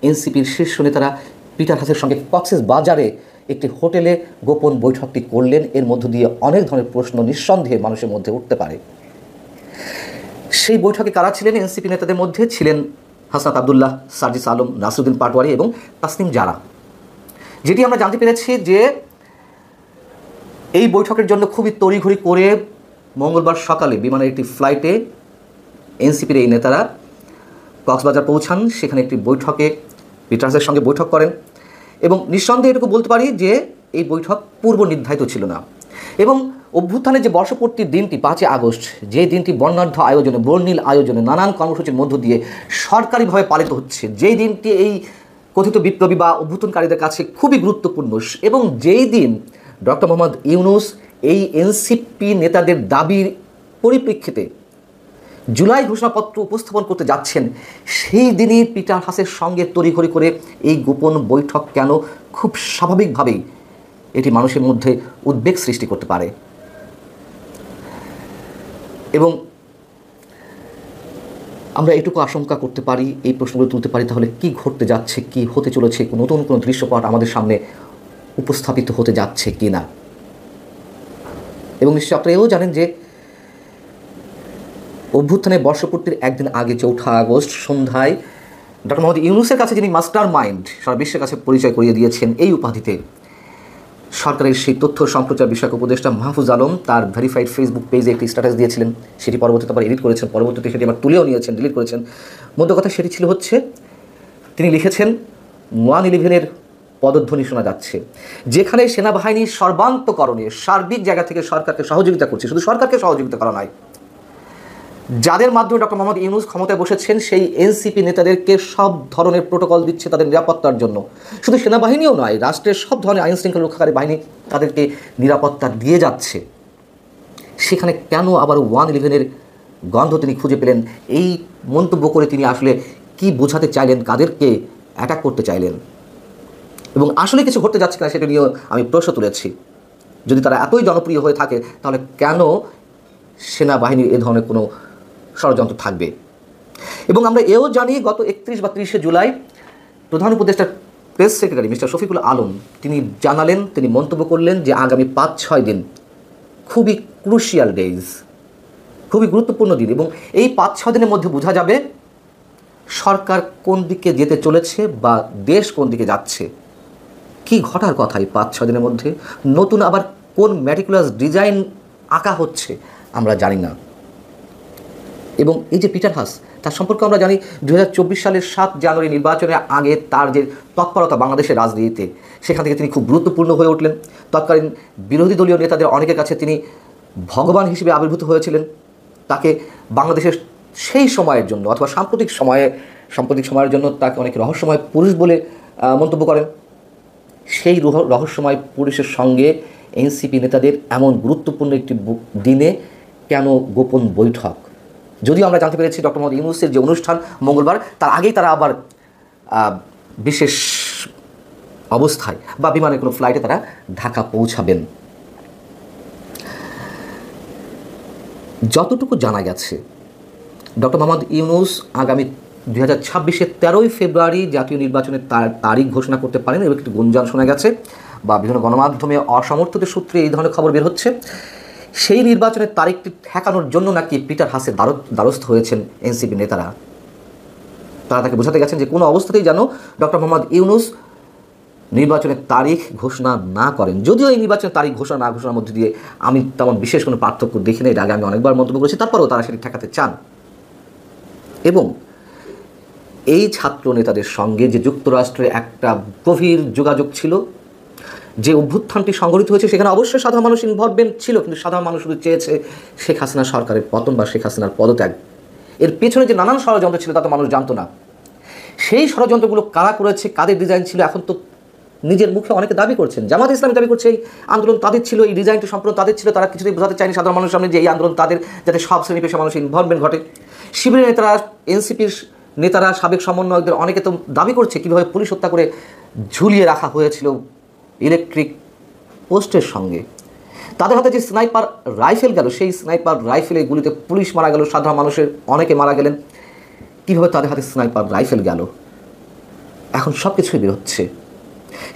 এনসিপির শীর্ষ নেতারা পিটার হাসের সঙ্গে কক্সেস বাজারে একটি হোটেলে গোপন বৈঠকটি করলেন। এর মধ্য দিয়ে অনেক ধরনের প্রশ্ন নিঃসন্দেহে মানুষের মধ্যে উঠতে পারে। সেই বৈঠকে কারা ছিলেন? এনসিপি নেতাদের মধ্যে ছিলেন হাসনাত আবদুল্লাহ, সার্জিস আলম, নাসিরুদ্দিন পাটোয়ারি এবং তাসনিম জারা। যেটি আমরা জানতে পেরেছি যে এই বৈঠকের জন্য খুবই তড়িঘড়ি করে মঙ্গলবার সকালে বিমানের একটি ফ্লাইটে এনসিপির এই নেতারা কক্সবাজার পৌঁছান। সেখানে একটি বৈঠকে পিটার হাসের সঙ্গে বৈঠক করেন এবং নিঃসন্দেহে এটুকু বলতে পারি যে এই বৈঠক পূর্ব নির্ধারিত ছিল না। এবং অভ্যুত্থানের যে বর্ষপূর্তির দিনটি ৫ই আগস্ট, যে দিনটি বর্ণাঢ্য আয়োজনে, বর্ণিল আয়োজনে, নানান কর্মসূচির মধ্য দিয়ে সরকারিভাবে পালিত হচ্ছে, যেই দিনটি এই কথিত বিপ্লবী বা অভ্যুত্থানকারীদের কাছে খুবই গুরুত্বপূর্ণ, এবং যেই দিন ডক্টর মোহাম্মদ ইউনূস এই এনসিপি নেতাদের দাবির পরিপ্রেক্ষিতে জুলাই ঘোষণাপত্র উপস্থাপন করতে যাচ্ছেন, সেই দিনই পিটার হাসের সঙ্গে তড়িঘড়ি করে এই গোপন বৈঠক কেন? খুব স্বাভাবিকভাবেই এটি মানুষের মধ্যে উদ্বেগ সৃষ্টি করতে পারে। এবং আমরা এটুকু আশঙ্কা করতে পারি, এই প্রশ্নগুলো তুলতে পারি, তাহলে কি ঘটতে যাচ্ছে, কি হতে চলেছে, নতুন কোনো দৃশ্যপট আমাদের সামনে উপস্থাপিত হতে যাচ্ছে কি না। এবং নিশ্চয়ই আপনারা এও জানেন যে অভ্যুত্থানের বর্ষপূর্তির একদিন আগে ৪ঠা আগস্ট সন্ধ্যায় ডক্টর মোহাম্মদ ইউনূসের কাছে, যিনি মাস্টার মাইন্ড সারা বিশ্বের কাছে পরিচয় করিয়ে দিয়েছেন এই উপাধিতে, সরকারের সেই তথ্য সম্প্রচার বিষয়ক উপদেষ্টা মাহফুজ আলম তার ভেরিফাইড ফেসবুক পেজে একটি স্ট্যাটাস দিয়েছিলেন। সেটি পরবর্তীতে আবার এডিট করেছেন, পরবর্তীতে সেটি আবার তুলেও নিয়েছেন, ডিলিট করেছেন। মধ্য কথা সেটি ছিল হচ্ছে, তিনি লিখেছেন 111-এর পদধ্বনি শোনা যাচ্ছে, যেখানে সেনাবাহিনীর সর্বান্তকরণে সার্বিক জায়গা থেকে সরকারকে সহযোগিতা করছে। শুধু সরকারকে সহযোগিতা করা নয়, যাদের মাধ্যমে ডক্টর মোহাম্মদ ইউনূস ক্ষমতায় বসেছেন সেই এনসিপি নেতাদেরকে সব ধরনের প্রোটোকল দিচ্ছে তাদের নিরাপত্তার জন্য। শুধু সেনাবাহিনীও নয়, রাষ্ট্রের সব ধরনের আইন শৃঙ্খলা রক্ষাকারী বাহিনী তাদেরকে নিরাপত্তা দিয়ে যাচ্ছে। সেখানে কেন আবার 111-এর গন্ধ তিনি খুঁজে পেলেন? এই মন্তব্য করে তিনি আসলে কি বোঝাতে চাইলেন, কাদেরকে অ্যাটাক করতে চাইলেন, এবং আসলে কিছু ঘটতে যাচ্ছে কিনা সেটা নিয়েও আমি প্রশ্ন তুলেছি। যদি তারা এতই জনপ্রিয় হয়ে থাকে, তাহলে কেন সেনাবাহিনীর এ ধরনের কোনো ষড়যন্ত্র থাকবে? এবং আমরা এও জানি, গত 31 বা 30শে জুলাই প্রধান উপদেষ্টার press secretary mister Shafiqul Alam তিনি জানালেন, তিনি মন্তব্য করলেন যে আগামী ৫-৬ দিন খুবই ক্রুশিয়াল ডেজ, খুবই গুরুত্বপূর্ণ দিন, এবং এই ৫-৬ দিনের মধ্যে বোঝা যাবে সরকার কোন দিকে যেতে চলেছে বা দেশ কোন দিকে যাচ্ছে। কি ঘটার কথা এই ৫-৬ দিনের মধ্যে? নতুন আবার কোন ম্যাটিকুলাস ডিজাইন আঁকা হচ্ছে আমরা জানি না। এবং এই যে পিটার হাস, তার সম্পর্কে আমরা জানি 2024 সালের 7 জানুয়ারি নির্বাচনের আগে তার যে তৎপরতা বাংলাদেশের রাজনীতিতে, সেখান থেকে তিনি খুব গুরুত্বপূর্ণ হয়ে উঠলেন। তৎকালীন বিরোধী দলীয় নেতাদের অনেকের কাছে তিনি ভগবান হিসেবে আবির্ভূত হয়েছিলেন। তাকে বাংলাদেশের সেই সময়ের জন্য অথবা সাম্প্রতিক সময়ের জন্য তাকে অনেক রহস্যময় পুরুষ বলে মন্তব্য করেন। সেই রহস্যময় পুরুষের সঙ্গে এনসিপি নেতাদের এমন গুরুত্বপূর্ণ একটি দিনে কেন গোপন বৈঠক? যদিও আমরা জানতে পেরেছি ডক্টর মোহাম্মদ ইউনূসের যে অনুষ্ঠান মঙ্গলবার, তার আগেই তারা আবার বিশেষ অবস্থায় বা বিমানের কোনো ফ্লাইটে তারা ঢাকা পৌঁছাবেন। যতটুকু জানা গেছে, ডক্টর মোহাম্মদ ইউনূস আগামী 2026-এর 13ই ফেব্রুয়ারি জাতীয় নির্বাচনের তারিখ ঘোষণা করতে পারেন, এবং একটি গুঞ্জন শোনা গেছে বা বিভিন্ন গণমাধ্যমে অসমর্থিত সূত্রে এই ধরনের খবর বের হচ্ছে। সেই নির্বাচনের তারিখটি ঠেকানোর জন্য নাকি পিটার হাসের দ্বারস্থ হয়েছেন এনসিপি নেতারা। তারা তাকে বোঝাতে গেছেন যে কোনো অবস্থাতেই যেন ডক্টর মোহাম্মদ ইউনূস নির্বাচনের তারিখ ঘোষণা না করেন। যদিও এই নির্বাচনের তারিখ ঘোষণা না ঘোষণার মধ্যে দিয়ে আমি তেমন বিশেষ কোনো পার্থক্য দেখি না, এর আগে আমি অনেকবার মন্তব্য করেছি, তারপরেও তারা সেটি ঠেকাতে চান। এবং এই ছাত্র নেতাদের সঙ্গে যে যুক্তরাষ্ট্রের একটা গভীর যোগাযোগ ছিল, যে অভ্যুত্থানটি সংগঠিত হয়েছে সেখানে অবশ্যই সাধারণ মানুষ ইনভলভমেন্ট ছিল, কিন্তু সাধারণ মানুষ শুধু চেয়েছে শেখ হাসিনা সরকারের পতন বা শেখ হাসিনার পদত্যাগ। এর পেছনে যে নানান ষড়যন্ত্র ছিল তা তো মানুষ জানতো না। সেই ষড়যন্ত্রগুলো কারা করেছে, কাদের ডিজাইন ছিল, এখন তো নিজের মুখে অনেকে দাবি করছেন। জামাত ইসলামী দাবি করছে এই আন্দোলন তাদের ছিল, এই ডিজাইনটি সম্পূর্ণ তাদের ছিল। তারা কিছুতেই বোঝাতে চায়নি সাধারণ মানুষের সামনে যে এই আন্দোলন তাদের, যাতে সব শ্রেণী পেশা মানুষের ইনভলভমেন্ট ঘটে। শিবিরের নেতারা, এনসিপির নেতারা, সাবেক সমন্বয়কদের অনেকে তো দাবি করছে কীভাবে পুলিশ হত্যা করে ঝুলিয়ে রাখা হয়েছিল ইলেকট্রিক পোস্টের সঙ্গে। তাদের হাতে যে স্নাইপার রাইফেল গেল, সেই স্নাইপার রাইফেলের গুলিতে পুলিশ মারা গেল, সাধারণ মানুষের অনেকে মারা গেলেন। কীভাবে তাদের হাতে স্নাইপার রাইফেল গেল? এখন সব কিছুই বের হচ্ছে।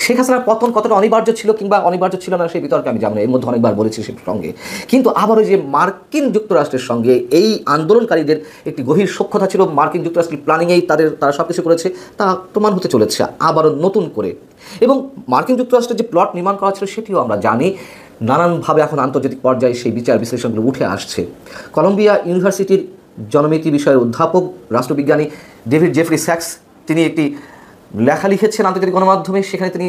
শেখ হাসিনার পতন কতটা অনিবার্য ছিল কিংবা অনিবার্য ছিল না সেই বিতর্কে আমি যাবো না, এর মধ্যে অনেকবার বলেছি সে প্রসঙ্গে। কিন্তু আবারও যে মার্কিন যুক্তরাষ্ট্রের সঙ্গে এই আন্দোলনকারীদের একটি গভীর সখ্যতা ছিল, মার্কিন যুক্তরাষ্ট্রের প্ল্যানিংয়েই তারা সব কিছু করেছে, তা প্রমাণ হতে চলেছে আবারও নতুন করে। এবং মার্কিন যুক্তরাষ্ট্রের যে প্লট নির্মাণ করা ছিল সেটিও আমরা জানি, নানানভাবে এখন আন্তর্জাতিক পর্যায়ে সেই বিচার বিশ্লেষণগুলো উঠে আসছে। কলম্বিয়া ইউনিভার্সিটির জনমিতি বিষয়ের অধ্যাপক রাষ্ট্রবিজ্ঞানী ডেভিড জেফরি স্যাক্স তিনি একটি লেখা লিখেছেন আন্তর্জাতিক গণমাধ্যমে, সেখানে তিনি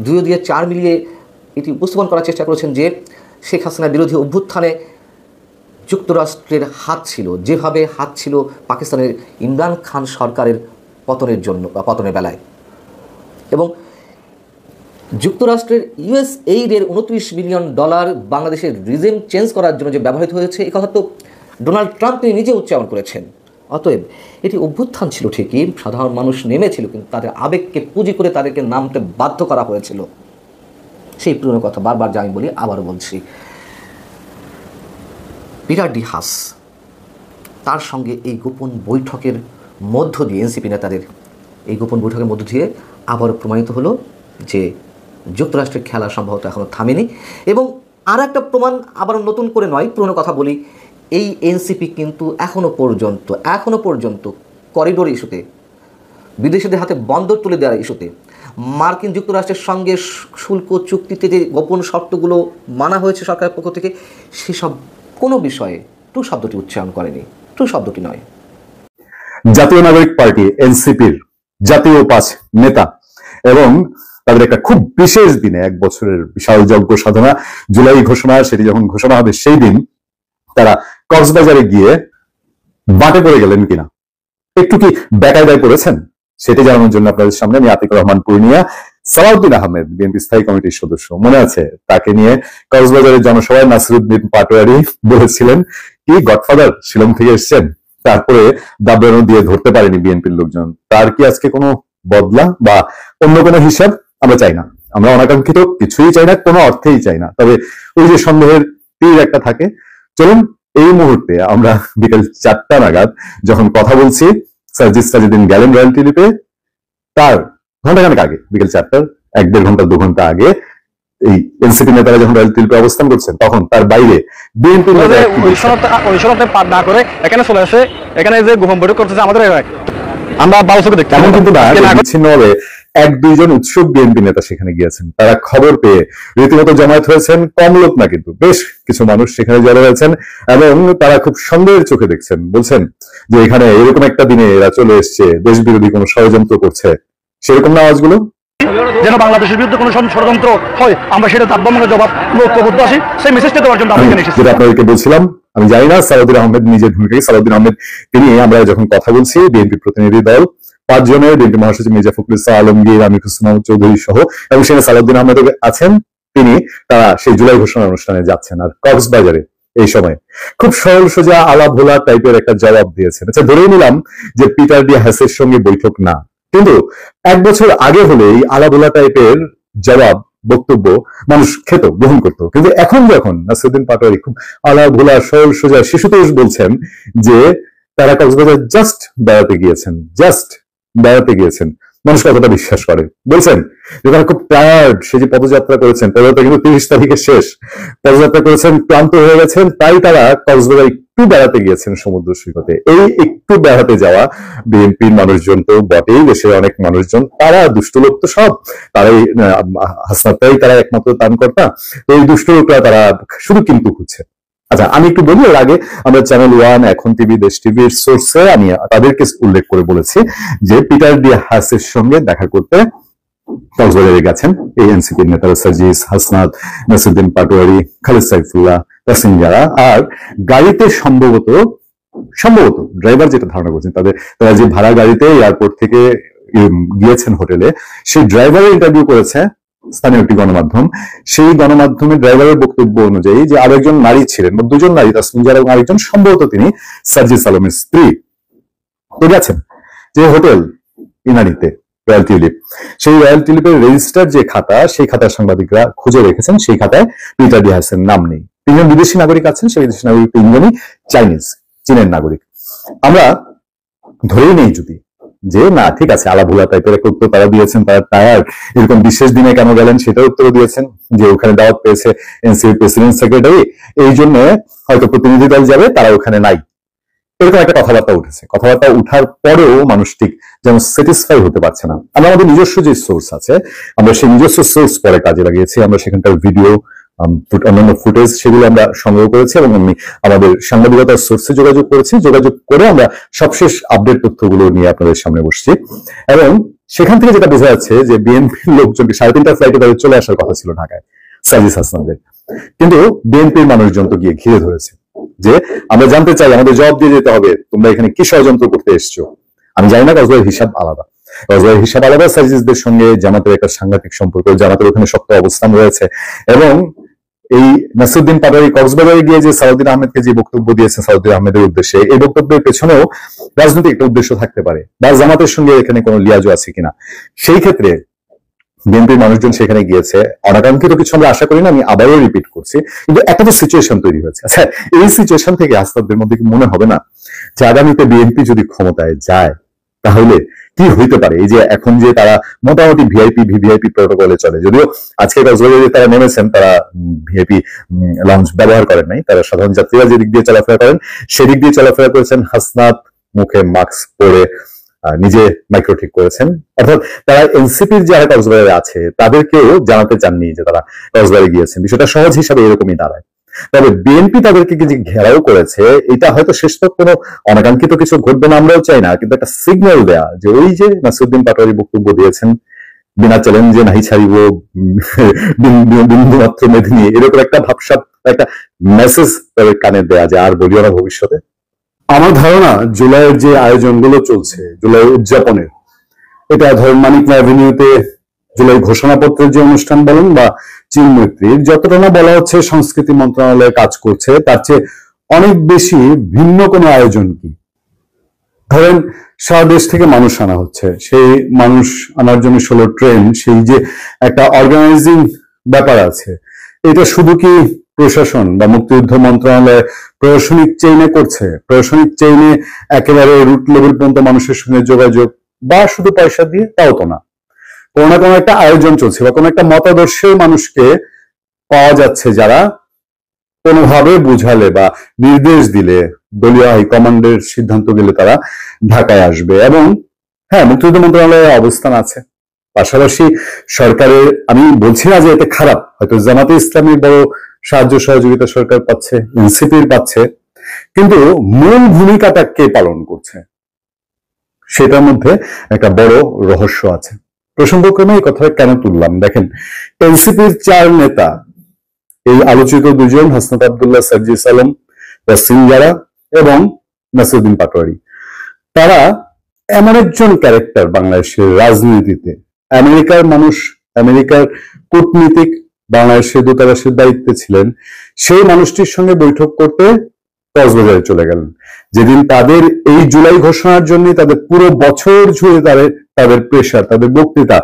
2 দিয়ে 4 মিলিয়ে এটি উপস্থাপন করার চেষ্টা করেছেন যে শেখ হাসিনা বিরোধী অভ্যুত্থানে যুক্তরাষ্ট্রের হাত ছিল, যেভাবে হাত ছিল পাকিস্তানের ইমরান খান সরকারের পতনের জন্য বা পতনের বেলায়। এবং যুক্তরাষ্ট্রের ইউএস এইডের $29 বিলিয়ন বাংলাদেশের রিজিম চেঞ্জ করার জন্য যে ব্যবহৃত হয়েছে, এই কথা তো ডোনাল্ড ট্রাম্প তিনি নিজে উচ্চারণ করেছেন। অতএব এটি অভ্যুত্থান ছিল ঠিকই, সাধারণ মানুষ নেমেছিল, কিন্তু তাদের আবেগকে পুঁজি করে তাদেরকে নামতে বাধ্য করা হয়েছিল। সেই পুরনো কথা বারবার যা আমি বলি আবারও বলছি, পিটার ডি হাস তার সঙ্গে এই গোপন বৈঠকের মধ্য দিয়ে, এনসিপি নেতাদের এই গোপন বৈঠকের মধ্য দিয়ে আবারও প্রমাণিত হলো যে যুক্তরাষ্ট্রের খেলা সম্ভবত এখনও থামেনি। এবং আর একটা প্রমাণ, আবারও নতুন করে নয়, পুরনো কথা বলি, এই এনসিপি কিন্তু এখনও পর্যন্ত করিডোর ইস্যুতে, বিদেশিদের হাতে বন্দর তুলে দেওয়ার ইস্যুতে, মার্কিন যুক্তরাষ্ট্রের সঙ্গে শুল্ক চুক্তিতে যে গোপন শর্তগুলো মানা হয়েছে সরকারের পক্ষ থেকে, সেসব কোনো বিষয়ে টু শব্দটি উচ্চারণ করেনি, টু শব্দটি নয়। জাতীয় নাগরিক পার্টি এনসিপির জাতীয় 5 নেতা এবং তাদের একটা খুব বিশেষ দিনে, 1 বছরের বিশাল যজ্ঞ সাধনা, জুলাই ঘোষণা, সেটি যখন ঘোষণা হবে সেই দিন তারা কক্সবাজারে গিয়ে বাটে পড়ে গেলেন কিনা, একটু কি বেকায়দায় পড়েছেন, সেটি জানানোর জন্য আপনাদের সামনে আমি আতিকুর রহমান পূর্ণিয়া, সালাউদ্দিন আহমেদ বিএনপি স্থায়ী কমিটির সদস্য, মনে আছে তাকে নিয়ে কক্সবাজারের জনসভায় নাসিরুদ্দিন পাটোয়ারি বলেছিলেন কি গডফাদার শিলং থেকে এসছেন, তারপরে দাবরানো দিয়ে ধরতে পারেনি বিএনপির লোকজন। তার কি আজকে কোনো বদলা বা অন্য কোনো হিসাব আমরা চাই না, আমরা অনাকাঙ্ক্ষিত কিছুই চাই না, কোনো অর্থেই চাই না, তবে ওই যে সন্দেহের তীর একটা থাকে। চলুন এই মুহূর্তে আমরা বিকেল 4টা নাগাদ যখন কথা বলছি, সার্জিস সাজিদিন গেলেন রয়্যাল টিলিপে, তার ঘন্টাখানেক আগে, বিকেল 4টার 1-1.5 ঘন্টা 2 ঘন্টা আগে এই এনসিপি নেতারা যখন রয়্যাল টিলিপে অবস্থান করছেন, তখন তার বাইরে বিএনপি না করে এখানে চলে আসে, এখানে যে গোপন বৈঠক করতেছে আমাদের আমরা ভালো চোখে দেখতে, এমন কিন্তু না বিচ্ছিন্নভাবে 1-2 জন উৎসুক বিএনপি নেতা সেখানে গিয়েছেন, তারা খবর পেয়ে রীতিমতো জমায়েত হয়েছেন, কম লোক না কিন্তু বেশ কিছু মানুষ সেখানে জড়ো হয়েছেন এবং তারা খুব সন্দেহের চোখে দেখছেন, বলছেন যে এখানে এরকম একটা দিনে এরা চলে এসছে, দেশ বিরোধী কোনো ষড়যন্ত্র করছে, সেরকম না আওয়াজগুলো। যেন বাংলাদেশের বিরুদ্ধে কোনো ষড়যন্ত্র হয় আমরা সেটা তাৎপর্যের জবাব ঐক্যবদ্ধ আসি, সেই মেসেজটা দেওয়ার জন্য আমরা এখানে এসেছি। যেটা আপনাদেরকে বলছিলাম, আমি জানি না সালাউদ্দিন আহমেদ নিজের ভূমিকায়, সালাউদ্দিন আহমেদ তিনি, আমরা যখন কথা বলছি বিএনপি প্রতিনিধি দল 5 জনের, বিএনপি মহাসচিব মির্জা ফখরুল ইসলাম আলমগীর, আমির হোসেন চৌধুরী সহ, এবং সেখানে সালাউদ্দিন আহমেদ আছেন, তারা সেই জুলাই ঘোষণা অনুষ্ঠানে যাচ্ছেন। আর কক্সবাজারে এই সময় খুব সরল সোজা আলা ভোলা টাইপের একটা জবাব দিয়েছেন। আচ্ছা, ধরেই নিলাম যে পিটার ডি হাসের সঙ্গে বৈঠক না, কিন্তু 1 বছর আগে হলে এই আলা ভোলা টাইপের জবাব বক্তব্য মানুষ খেত, গ্রহণ করতো, কিন্তু এখন যখন নাসিরুদ্দিন পাটোয়ারি খুব আলা ভোলা সরল সোজা শিশুতোষ বলছেন যে তারা কক্সবাজার জাস্ট বেড়াতে গিয়েছেন, মানুষ কতটা বিশ্বাস করে? বলছেন যে তারা খুব টায়ার্ড, সে যে পদযাত্রা করেছেন, পদযাত্রা কিন্তু 30 তারিখে শেষ, পদযাত্রা করেছেন, ক্লান্ত হয়ে গেছেন, তাই তারা কক্সবাজার একটু বেড়াতে গিয়েছেন সমুদ্র সৈকতে। এই একটু বেড়াতে যাওয়া বিএনপির মানুষজন তো বটেই, দেশের অনেক মানুষজন, তারা দুষ্ট লোক তো সব, তারাই হাসনাতাই তারা একমাত্র ত্রাণকর্তা, এই দুষ্ট লোকরা তারা শুধু কিন্তু খুঁজছে। আচ্ছা, আমি একটু বলি, এর আগে আমরা চ্যানেল 1, এখন টিভি, দেশ টিভির সোর্সে আমি তাদেরকে উল্লেখ করে বলেছি যে পিটার ডি হাসের সঙ্গে দেখা করতে কক্সবাজারে গেছেন এই এনসিপির নেতারা সার্জিস, হাসনাত, নাসিরুদ্দিন পাটোয়ারি, খালেদ সাইফুল্লাহ, তাসিম জারা, আর গাড়িতে সম্ভবত ড্রাইভার যেটা ধারণা করছেন, তারা যে ভাড়া গাড়িতে এয়ারপোর্ট থেকে গিয়েছেন হোটেলে, সেই ড্রাইভারের ইন্টারভিউ করেছে স্থানীয় একটি গণমাধ্যম। সেই গণমাধ্যমের ড্রাইভারের বক্তব্য অনুযায়ী যে আরেকজন নারী ছিলেন, 2 জন নারী, তাসনিম জারা এবং আরেকজন, সম্ভবত তিনি সার্জিস আলমের স্ত্রী, তো গেছেন যে হোটেল ইনানিতে রয়্যাল টিউলিপ, সেই রয়্যাল টিউলিপের রেজিস্টার যে খাতা, সেই খাতার সাংবাদিকরা খুঁজে রেখেছেন, সেই খাতায় পিটার ডি হাসের নাম নেই। 3 জন বিদেশি নাগরিক আছেন, সেই বিদেশি নাগরিক 3 জনই চীনের নাগরিক। আমরা ধরেই নেই যদি যে না ঠিক আছে আলাভুলা টাইপের একটা উত্তর তারা দিয়েছেন, তারা টায়ার, এরকম বিশেষ দিনে কেন গেলেন সেটার উত্তর দিয়েছেন, যে ওখানে দাওয়াত পেয়েছে এনসিপি প্রেসিডেন্ট সেক্রেটারি, এই জন্য হয়তো প্রতিনিধি দল যাবে, তারা ওখানে নাই, এরকম একটা কথাবার্তা উঠেছে। কথাবার্তা উঠার পরেও মানুষ ঠিক যেন স্যাটিসফাই হতে পারছে না। আমরা আমাদের নিজস্ব যে সোর্স আছে, আমরা সেই নিজস্ব সোর্স পরে কাজে লাগিয়েছি। আমরা সেখানকার ভিডিও, অন্যান্য ফুটেজ সেগুলো আমরা সংগ্রহ করেছি এবং আমি আমাদের সাংবাদিকতার সোর্সে যোগাযোগ করেছি। যোগাযোগ করে আমরা সবশেষ আপডেট তথ্যগুলো নিয়ে আপনাদের সামনে বসছি। এবং সেখান থেকে যেটা বোঝা যাচ্ছে যে বিএনপির লোকজনকে 3:30 ফ্লাইটে তাদের চলে আসার কথা ছিল ঢাকায় সাজিদ হাসানদের, কিন্তু বিএনপির মানুষজন তো গিয়ে ঘিরে ধরেছে যে আমরা জানতে চাই, আমাদের জবাব দিয়ে যেতে হবে, তোমরা এখানে কি ষড়যন্ত্র করতে এসছো। আমি জানি না, কক্সবাজারের হিসাব আলাদা, কক্সবাজারের হিসাব আলাদা। সাজিদদের সঙ্গে জামাতের একটা সাংঘাতিক সম্পর্ক, জামাতের ওখানে শক্ত অবস্থান রয়েছে। এবং এই নাসিরউদ্দিন পাটোয়ারি কক্সবাজারে গিয়ে যে সালাউদ্দিন আহমেদকে যে বক্তব্য দিয়েছে সালাউদ্দিন আহমেদের উদ্দেশ্যে, এই বক্তব্যের পেছনেও রাজনৈতিক একটা উদ্দেশ্য থাকতে পারে, বা জামাতের সঙ্গে এখানে কোনো লিয়াজও আছে কিনা। সেই ক্ষেত্রে বিএনপির মানুষজন সেখানে গিয়েছে, অনাকাঙ্ক্ষিত কিছু আমরা আশা করি না, আমি আবারও রিপিট করছি, কিন্তু একটা তো সিচুয়েশন তৈরি হয়েছে। আচ্ছা, এই সিচুয়েশন থেকে হাসনাতদের মধ্যে কি মনে হবে না যে আগামীতে বিএনপি যদি ক্ষমতায় যায় তাহলে কি হইতে পারে? এই যে এখন যে তারা মোটামুটি ভিআইপি ভিভিআইপি প্রোটোকলে চলে, যদিও আজকে কক্সবাজারে তারা নেমেছেন, তারা ভিআইপি লঞ্চ ব্যবহার করেন নাই, তারা সাধারণ যাত্রীরা যে দিক দিয়ে চলাফেরা করেন সেদিক দিয়ে চলাফেরা করেছেন। হাসনাত মুখে মাস্ক পরে নিজে মাইক্রো ঠিক করেছেন, অর্থাৎ তারা এনসিপির যারা কক্সবাজারে আছে তাদেরকেও জানাতে চাননি যে তারা কক্সবাজারে গিয়েছেন। বিষয়টা সহজ হিসাবে এরকমই দাঁড়ায়। তবে বিএনপি তাদেরকে যে ঘেরাও করেছে, এটা হয়তো শেষ তক কোনো অনাকাঙ্ক্ষিত কিছু ঘটবে না, আমরাও চাই না, কিন্তু একটা সিগন্যাল দেয়া যে ওই যে নাসিরউদ্দিন পাটোয়ারি বক্তব্য দিয়েছেন, বিনা চ্যালেঞ্জে নাহি ছাড়িব বিন্দুমাত্র মেদিনী, এরকম একটা ভাবসাব, একটা মেসেজ তাদের কানে দেয়া যে আর বলিও না ভবিষ্যতে। আমার ধারণা জুলাইয়ের যে আয়োজনগুলো চলছে, জুলাই উদযাপনের, এটা ধরেন মানিক অ্যাভিনিউতে জুলাই ঘোষণাপত্রের যে অনুষ্ঠান বলেন বা চিন্মৈত্রীর, যতটা না বলা হচ্ছে সংস্কৃতি মন্ত্রণালয় কাজ করছে, তার চেয়ে অনেক বেশি ভিন্ন কোনো আয়োজন কি। ধরেন সারা দেশ থেকে মানুষ আনা হচ্ছে, সেই মানুষ আনার জন্য 16 ট্রেন, সেই যে একটা অর্গানাইজিং ব্যাপার আছে, এটা শুধু কি প্রশাসন বা মুক্তিযুদ্ধ মন্ত্রণালয় প্রশাসনিক চেইনে করছে? প্রশাসনিক চেইনে একেবারে রুট লেভেল পর্যন্ত মানুষের সঙ্গে যোগাযোগ বা শুধু পয়সা দিয়ে, তাও তো না। কোনো না কোনো একটা আয়োজন চলছে বা কোনো একটা মতাদর্শের মানুষকে পাওয়া যাচ্ছে যারা কোনোভাবে বুঝালে বা নির্দেশ দিলে, দলীয় হাইকমান্ডের সিদ্ধান্ত গেলে তারা ঢাকায় আসবে। এবং হ্যাঁ, মুক্তিযুদ্ধ মন্ত্রণালয়ের অবস্থান আছে, পাশাপাশি সরকারের, আমি বলছি না যে এতে খারাপ, হয়তো জামাতে ইসলামীর বড় সাহায্য সহযোগিতা সরকার পাচ্ছে, এনসিপির পাচ্ছে, কিন্তু মূল ভূমিকাটা কে পালন করছে সেটার মধ্যে একটা বড় রহস্য আছে। প্রসঙ্গক্রমে এই কথাটা কেন তুললাম, দেখেন এনসিপির 4 নেতা, এই আলোচিত দুজন হাসনাত আব্দুল্লাহ, সার্জিস আলম, তাসিম জারা এবং নাসিরউদ্দিন পাটোয়ারি, তারা এমন একজন ক্যারেক্টার বাংলাদেশের রাজনীতিতে, আমেরিকার মানুষ, আমেরিকার কূটনীতিক, বাংলাদেশের দূতাবাসের দায়িত্বে ছিলেন, সেই মানুষটির সঙ্গে বৈঠক করতে কক্সবাজারে চলে গেলেন। যেদিন তাদের এই জুলাই ঘোষণার জন্য তাদের পুরো বছর জুড়ে তাদের প্রেশার, তাদের বক্তৃতা,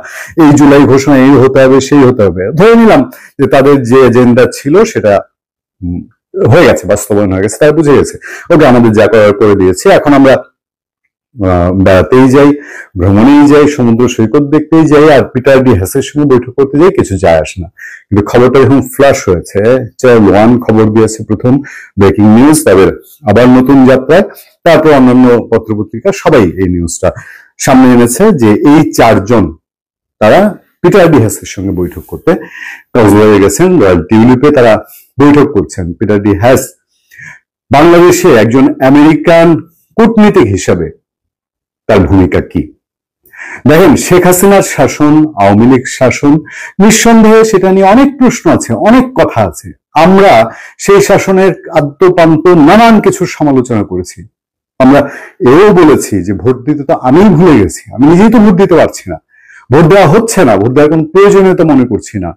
এই জুলাই ঘোষণা এই হতে হবে সেই হতে হবে, ধরে নিলাম যে তাদের যে এজেন্ডা ছিল সেটা হয়ে গেছে, বাস্তবায়ন হয়ে গেছে, তারা বুঝে গেছে ওকে আমাদের যা করার করে দিয়েছে, এখন আমরা বেড়াতেই যাই, ভ্রমণেই যাই, সমুদ্র সৈকত দেখতেই যাই, আর পিটার ডি হ্যাসের সঙ্গে বৈঠক করতে যাই, কিছু যায় আসে না। কিন্তু খবরটা যখন ফ্ল্যাশ হয়েছে, চ্যানেল 1 খবর দিয়েছে প্রথম, ব্রেকিং নিউজ, তাদের আবার নতুন যাত্রায়, তারপর অন্যান্য পত্রপত্রিকা সবাই এই নিউজটা সামনে এনেছে যে এই 4 জন তারা পিটার ডি হ্যাসের সঙ্গে বৈঠক করতে কক্সবাজারে গেছেন, রয়্যাল টিউলিপে তারা বৈঠক করছেন। পিটার ডি হ্যাস বাংলাদেশে একজন আমেরিকান কূটনীতিক হিসাবে তার ভূমিকা কি? দেখেন, শেখ হাসিনার শাসন, আওয়ামী লীগ শাসন, নিঃসন্দেহে সেটা নিয়ে অনেক প্রশ্ন আছে, অনেক কথা আছে। আমরা সেই শাসনের আদ্যপান্ত নানান কিছু সমালোচনা করেছি। আমরা এও বলেছি যে ভোট দিতে তো আমিই ভুলে গেছি, আমি নিজেই তো ভোট দিতে পারছি না, ভোট দেওয়া হচ্ছে না, ভোট দেওয়ার কোনো প্রয়োজনীয়তা মনে করছি না।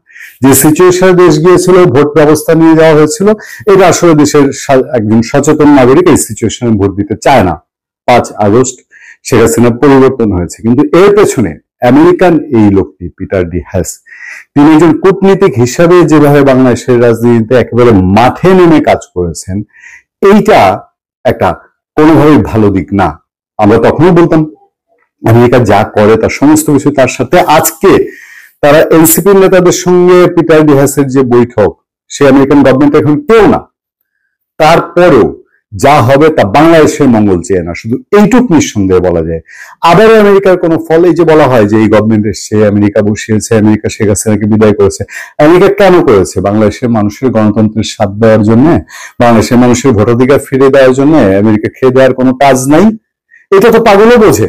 যে সিচুয়েশনে দেশ গিয়েছিল, ভোট ব্যবস্থা নিয়ে যাওয়া হয়েছিল, এটা আসলে দেশের একজন সচেতন নাগরিক এই সিচুয়েশনে ভোট দিতে চায় না। 5 আগস্ট শেখ হাসিনা পরিবর্তন হয়েছে, কিন্তু এর পেছনে আমেরিকান এই লোকটি পিটার ডি হ্যাস, তিনি একজন কূটনীতিক হিসাবে যেভাবে বাংলাদেশের রাজনীতিতে একেবারে মাঠে নেমে কাজ করেছেন, এইটা একটা কোনোভাবেই ভালো দিক না। আমরা তখনও বলতাম আমেরিকা যা করে তার সমস্ত কিছু তার সাথে। আজকে তারা এনসিপি নেতাদের সঙ্গে পিটার ডি হ্যাসের যে বৈঠক, সে আমেরিকান গভর্নমেন্ট এখন কেউ না, তারপরেও যা হবে তা বাংলাদেশের মঙ্গল চেয়ে না, শুধু এইটুক নিঃসন্দেহে বলা যায়। আবারও আমেরিকার কোনো ফল, এই যে বলা হয় যে এই গভর্নমেন্ট এসছে, আমেরিকা বসিয়েছে, আমেরিকা শেখ হাসিনাকে বিদায় করেছে। আমেরিকা কেন করেছে? বাংলাদেশের মানুষের গণতন্ত্রের স্বাদ দেওয়ার জন্য, বাংলাদেশের মানুষের ভোটাধিকার ফিরিয়ে দেওয়ার জন্য। আমেরিকা খেয়ে দেওয়ার কোনো কাজ নাই, এটা তো পাগলও বোঝে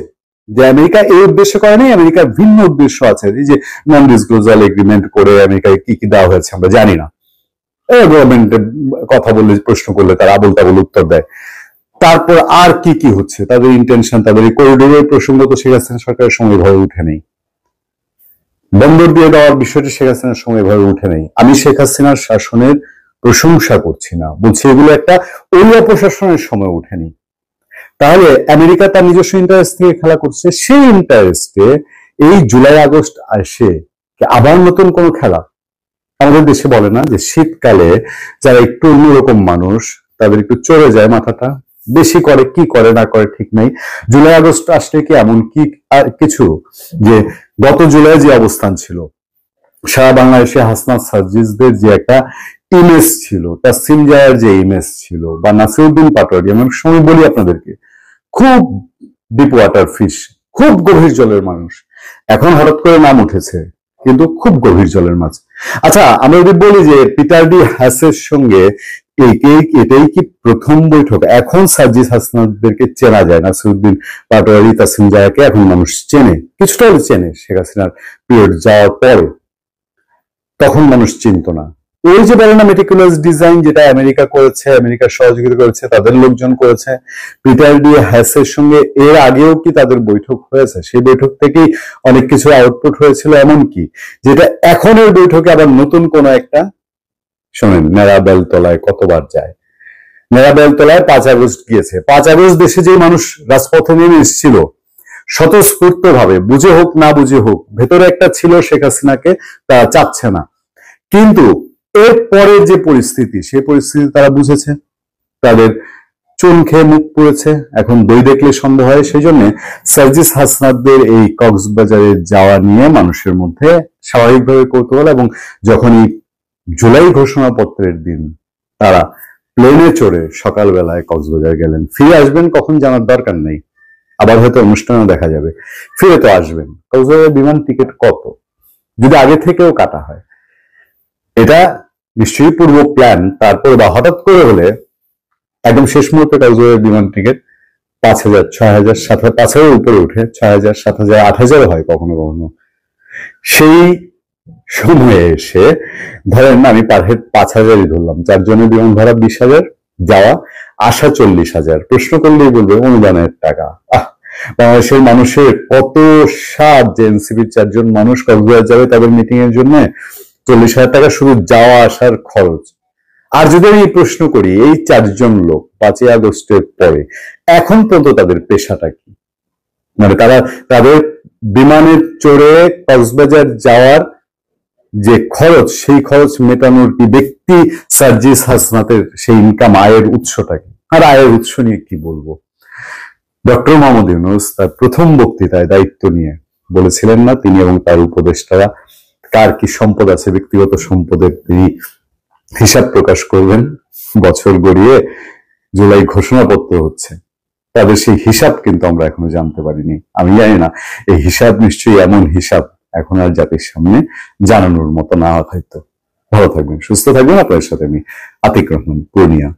যে আমেরিকা এই উদ্দেশ্য করে নাই, আমেরিকার ভিন্ন উদ্দেশ্য আছে। এই যে নন ডিসক্লোজার এগ্রিমেন্ট করে আমেরিকায় কি কি দেওয়া হয়েছে আমরা জানি না, গভর্নমেন্টের কথা বললে, প্রশ্ন করলে তারা আবল তাবল উত্তর দেয়। তারপর আর কি কি হচ্ছে, তাদের ইন্টেনশন, তাদের এই করিডোরের প্রসঙ্গ তো শেখ হাসিনা সরকারের সময় ভয়ে উঠে নেই। বন্দর দিয়ে দেওয়ার বিষয়টি শেখ হাসিনার সময় ভয়ে উঠে নেই। আমি শেখ হাসিনার শাসনের প্রশংসা করছি না, বলছি এগুলো একটা ওরিয়া প্রশাসনের সময় উঠেনি। তাহলে আমেরিকা তার নিজস্ব ইন্টারেস্ট থেকে খেলা করছে, সেই ইন্টারেস্টে এই জুলাই আগস্ট আসে আবার নতুন কোন খেলা। আমাদের দেশে বলে না যে শীতকালে যারা একটু অন্যরকম মানুষ তাদের একটু চড়ে যায় মাথাটা, বেশি করে, কি করে না করে ঠিক নাই। জুলাই আগস্ট আসলে কি এমন কি কিছু যে গত জুলাই যে অবস্থান ছিল, সারা বাংলাদেশে হাসনাত সার্জিসদের যে একটা ইমেজ ছিল, তাসিম জায়ার যে ইমেজ ছিল, বা নাসিরউদ্দিন পাটোয়ারি, আমি সময় বলি আপনাদেরকে, খুব ডিপ ওয়াটার ফিশ, খুব গভীর জলের মানুষ। এখন হঠাৎ করে নাম উঠেছে, কিন্তু খুব গভীর জলের মাছ। আচ্ছা, আমরা যদি বলি যে পিটার ডি হ্যাসের সঙ্গে এটাই কি প্রথম বৈঠক? এখন সার্জিস হাসনাতদেরকে চেনা যায়, নাসিরউদ্দিন পাটোয়ারি, তাসিম জায়াকে এখন মানুষ চেনে, কিছুটা হলে চেনে। শেখ হাসিনার পিরিয়ড যাওয়ার পরে তখন মানুষ চিনত না। ওই যে বলে না মেটিকুলাস ডিজাইন, যেটা আমেরিকা করেছে, আমেরিকার সহযোগিতা করেছে, তাদের লোকজন করেছে। পিটার ডি হ্যাসের সঙ্গে এর আগেও কি তাদের বৈঠক হয়েছে? সেই বৈঠক থেকেই অনেক কিছু আউটপুট হয়েছিল, এমন কি যেটা এখনের বৈঠকে আবার নতুন কোন একটা, শোনেন, নেড়া বেলতলায় কতবার যায়। নেড়া বেলতলায় 5 আগস্ট গিয়েছে। 5 আগস্ট দেশে যে মানুষ রাজপথে নেমে এসেছিল স্বতঃস্ফূর্ত ভাবে, বুঝে হোক না বুঝে হোক, ভেতরে একটা ছিল শেখ হাসিনাকে তারা চাচ্ছে না, কিন্তু এর পরে যে পরিস্থিতি, সেই পরিস্থিতি তারা বুঝেছে, তাদের চুন খেয়ে মুখ পড়েছে, এখন দই দেখলে সন্দেহ হয়। সেই জন্য সার্জিস হাসনাতদের এই কক্সবাজারে যাওয়া নিয়ে মানুষের মধ্যে স্বাভাবিকভাবে কৌতূহল। এবং যখন এই জুলাই ঘোষণাপত্রের দিন তারা প্লেনে চড়ে সকালবেলায় কক্সবাজার গেলেন, ফিরে আসবেন কখন জানার দরকার নেই, আবার হয়তো অনুষ্ঠানও দেখা যাবে, ফিরে তো আসবেন। কক্সবাজারের বিমান টিকিট কত, যদি আগে থেকেও কাটা হয়? এটা নিশ্চয়ই পূর্ব প্ল্যান। তারপরে বা হঠাৎ করে হলে একদম শেষ মুহূর্তে কক্সবাজারের বিমান টিকিট 5,000, 6,000, 7,000, 5,000 উপরে উঠে 6,000, 7,000, 8,000 হয় কখনো কখনো। সেই সময়ে এসে ধরেন আমি পার হেড 5,000ই ধরলাম, 4 জনের বিমান ভাড়া 20,000, যাওয়া আসা 40,000। প্রশ্ন করলেই বলবে অনুদানের টাকা। বাংলাদেশের মানুষের কত স্বাদ যে এনসিপির 4 জন মানুষ কক্সবাজার যাবে তাদের মিটিং এর জন্য, 40,000 টাকা শুধু যাওয়া আসার খরচ। আর যদি আমি প্রশ্ন করি এই 4 জন লোক 5 আগস্টের পরে এখন পর্যন্ত তাদের পেশাটা কি, মানে তারা তাদের বিমানে চড়ে কক্সবাজার যাওয়ার যে খরচ, সেই খরচ মেটানোর কি ব্যক্তি সার্জিস হাসনাতের সেই ইনকাম, আয়ের উৎসটা কি? আর আয়ের উৎস নিয়ে কি বলবো? ডক্টর মোহাম্মদ ইউনূস তার প্রথম বক্তৃতায় দায়িত্ব নিয়ে বলেছিলেন না, তিনি এবং তার উপদেষ্টারা কার কি সম্পদ আছে, ব্যক্তিগত সম্পদের তিনি হিসাব প্রকাশ করবেন। বছর গড়িয়ে জুলাই ঘোষণাপত্র হচ্ছে, তাদের সেই হিসাব কিন্তু আমরা এখনো জানতে পারিনি। আমি জানি না এই হিসাব নিশ্চয়ই এমন হিসাব এখন আর জাতির সামনে জানানোর মতো না হয়তো। ভালো থাকবেন, সুস্থ থাকবেন। আপনাদের সাথে আমি আতিক রহমান, পূর্ণিয়া।